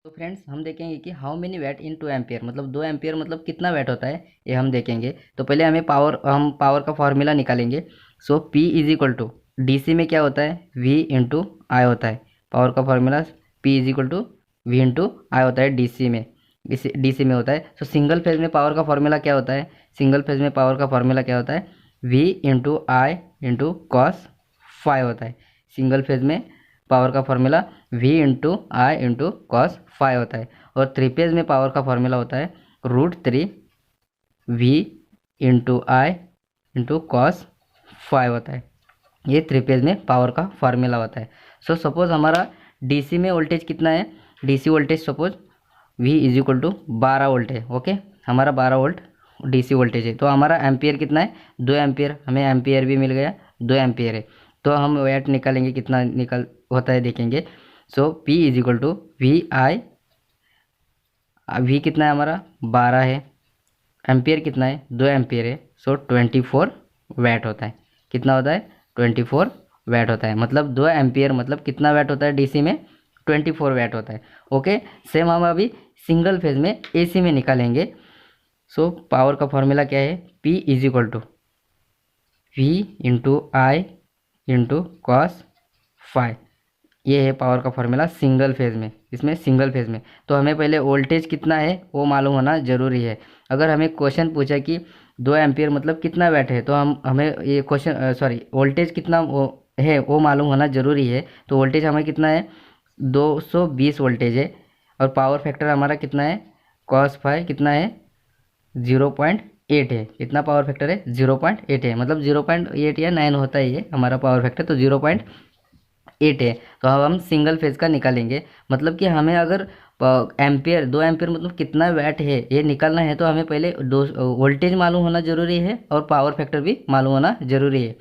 तो फ्रेंड्स हम देखेंगे कि how many watt in 2 ampere, मतलब 2 एम्पियर मतलब कितना वैट होता है, ये हम देखेंगे। तो पहले हम पावर का फॉर्मूला निकालेंगे। So P is equal to DC में क्या होता है, V इंटू आई होता है। पावर का formula P is equal to V into I होता है DC में। DC में होता है। सो सिंगल फेज में पावर का फॉर्मूला क्या होता है, सिंगल फेज में पावर का फॉर्मूला क्या होता है, V into I into cos phi होता है। सिंगल फेज में पावर का formula V into I into cos phi होता है। और थ्री फेज में पावर का फॉर्मूला होता है √3 V into I into cos phi होता है। ये थ्री फेज में पावर का फार्मूला होता है। सो सपोज हमारा DC में वोल्टेज कितना है, DC voltage suppose V is equal to 12 volt है। ओके, हमारा 12 वोल्ट DC वोल्टेज है। तो हमारा एम्पियर कितना है, 2 एम्पियर। हमें एम्पियर भी मिल गया, 2 एम्पियर है। तो हम वैट निकालेंगे, कितना निकल होता है देखेंगे। So P is equal to VI, V कितना है हमारा 12 है, एम्पियर कितना है 2 एम्पियर है। सो 24 वैट होता है। कितना होता है, 24 वैट होता है। मतलब 2 एम्पियर मतलब कितना वैट होता है DC में, 24 वैट होता है। ओके, सेम हम अभी सिंगल फेज में AC में निकालेंगे। सो पावर का फॉर्मूला क्या है, P is equal to V into I into cos phi. ये है पावर का फॉर्मूला सिंगल फेज में, इसमें सिंगल फेज में। तो हमें पहले वोल्टेज कितना है वो मालूम होना ज़रूरी है। अगर हमें क्वेश्चन पूछा कि 2 एम्पियर मतलब कितना वैट है, तो हमें ये क्वेश्चन वोल्टेज कितना है वो मालूम होना ज़रूरी है। तो वोल्टेज हमें कितना है, 220 वोल्टेज है। और पावर फैक्टर हमारा कितना है, कॉस फाइव कितना है, 0.8 है। कितना पावर फैक्टर है, 0.8 है। मतलब 0.8 या 9 होता है ये हमारा पावर फैक्टर, तो 0.8 है। तो अब हम सिंगल फेज का निकालेंगे। मतलब कि हमें अगर एम्पियर 2 एम्पियर मतलब कितना वैट है ये निकालना है, तो हमें पहले दो वोल्टेज मालूम होना ज़रूरी है और पावर फैक्टर भी मालूम होना ज़रूरी है।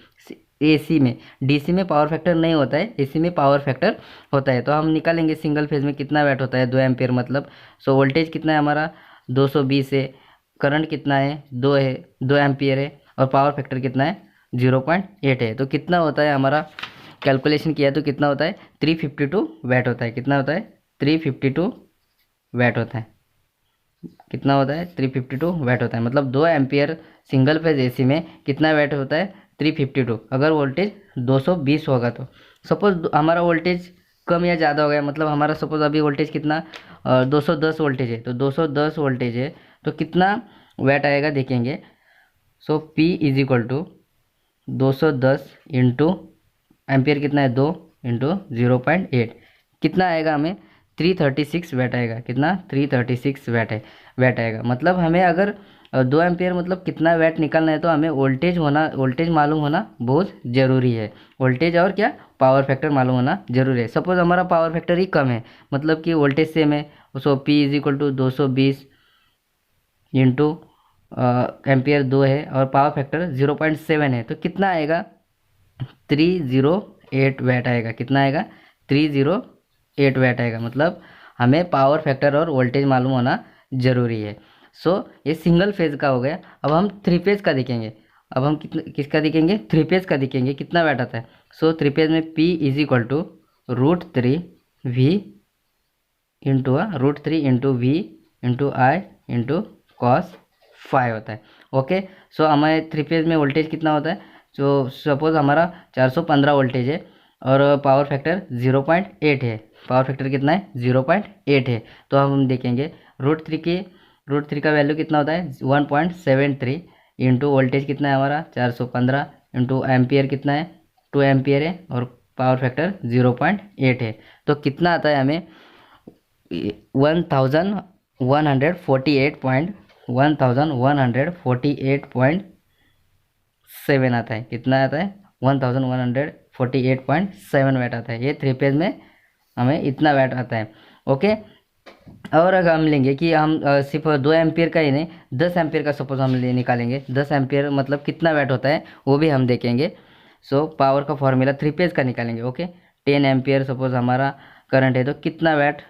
AC में, DC में पावर फैक्टर नहीं होता है, AC में पावर फैक्टर होता है। तो हम निकालेंगे सिंगल फेज में कितना वैट होता है, 2 एम्पियर मतलब। सो वोल्टेज कितना है हमारा 220 है, करंट कितना है 2 है, 2 एम्पियर है, और पावर फैक्टर कितना है 0.8 है। तो कितना होता है हमारा, कैलकुलेशन किया तो कितना होता है, 352 वैट होता है। कितना होता है, 352 वैट होता है। कितना होता है, 352 वैट होता है। मतलब 2 एम्पियर सिंगल फेज AC में कितना वैट होता है, 352। अगर वोल्टेज 220 होगा तो सपोज हमारा वोल्टेज कम या ज़्यादा हो गया, मतलब हमारा सपोज अभी वोल्टेज कितना 210 वोल्टेज है, तो 210 वोल्टेज है तो कितना वैट आएगा देखेंगे। So P is equal to 210 into ampere कितना है 2 इंटू 0.8, कितना आएगा हमें 336 वैट आएगा। कितना, 336 वैट आएगा। मतलब हमें अगर 2 एम्पियर मतलब कितना वैट निकालना है, तो हमें वोल्टेज मालूम होना बहुत ज़रूरी है। वोल्टेज और क्या, पावर फैक्टर मालूम होना ज़रूरी है। सपोज हमारा पावर फैक्टर ही कम है, मतलब कि वोल्टेज सेम है। So P is equal to 220 into ampere 2 है और पावर फैक्टर 0.7 है, तो कितना आएगा 308 वैट आएगा। कितना आएगा, 308 वैट आएगा। मतलब हमें पावर फैक्टर और वोल्टेज मालूम होना ज़रूरी है। सो ये सिंगल फेज का हो गया। अब हम थ्री फेज का देखेंगे। अब हम किसका देखेंगे, थ्री फेज का देखेंगे कितना वैट आता है। सो थ्री फेज में P is equal to √3 V into √3 × V into I into cos phi होता है। ओके, सो हमारे थ्री फेज में वोल्टेज कितना होता है, तो सपोज हमारा 415 वोल्टेज है और पावर फैक्टर 0.8 है। पावर फैक्टर कितना है, 0.8 है। तो हम देखेंगे √3 का वैल्यू कितना होता है 1.73 इंटू वोल्टेज कितना है हमारा 415 इंटू एम्पियर कितना है 2 एम्पियर है और पावर फैक्टर 0.8 है। तो कितना आता है हमें 1148.7 आता है। कितना आता है, 1148.7 वैट आता है। ये थ्री फेज में हमें इतना वैट आता है। ओके, और अगर हम लेंगे कि हम सिर्फ 2 एम्पियर का ही नहीं 10 एम्पियर का सपोज हम निकालेंगे, 10 एम्पियर मतलब कितना वैट होता है वो भी हम देखेंगे। सो पावर का फॉर्मूला थ्री फेज का निकालेंगे। ओके, 10 एम्पियर सपोज हमारा करंट है, तो कितना वैट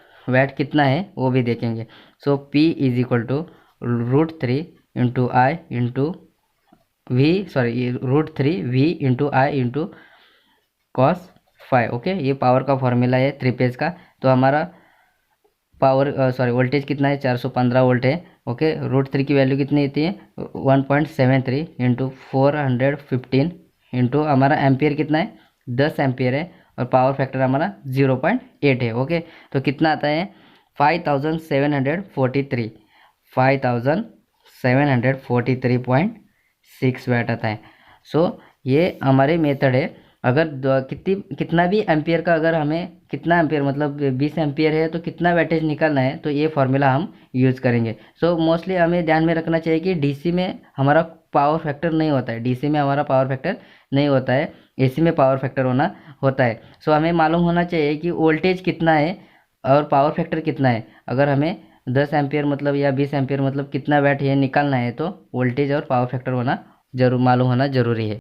कितना है वो भी देखेंगे। So P is equal to √3 into I into √3 V into I into cos phi. Okay, ये पावर का फॉर्मूला है थ्री फेज का। तो हमारा पावर सॉरी वोल्टेज कितना है 415 वोल्ट है। ओके, √3 की वैल्यू कितनी होती है 1.73 इंटू 415 इंटू हमारा एम्पियर कितना है 10 एम्पियर है और पावर फैक्टर हमारा 0.8 है। ओके, तो कितना आता है 5743 5743.6 वाट आता है। सो ये हमारे मेथड है। अगर कितना भी एम्पियर का, अगर हमें कितना एम्पियर मतलब 20 एम्पियर है तो कितना वैटेज निकालना है तो ये फार्मूला हम यूज़ करेंगे। सो मोस्टली हमें ध्यान में रखना चाहिए कि डीसी में हमारा पावर फैक्टर नहीं होता है, डीसी में हमारा पावर फैक्टर नहीं होता है, एसी में पावर फैक्टर होता है। सो हमें मालूम होना चाहिए कि वोल्टेज कितना है और पावर फैक्टर कितना है। अगर हमें 10 एम्पियर मतलब या 20 एम्पियर मतलब कितना वैट ये निकालना है तो वोल्टेज और पावर फैक्टर होना मालूम होना ज़रूरी है।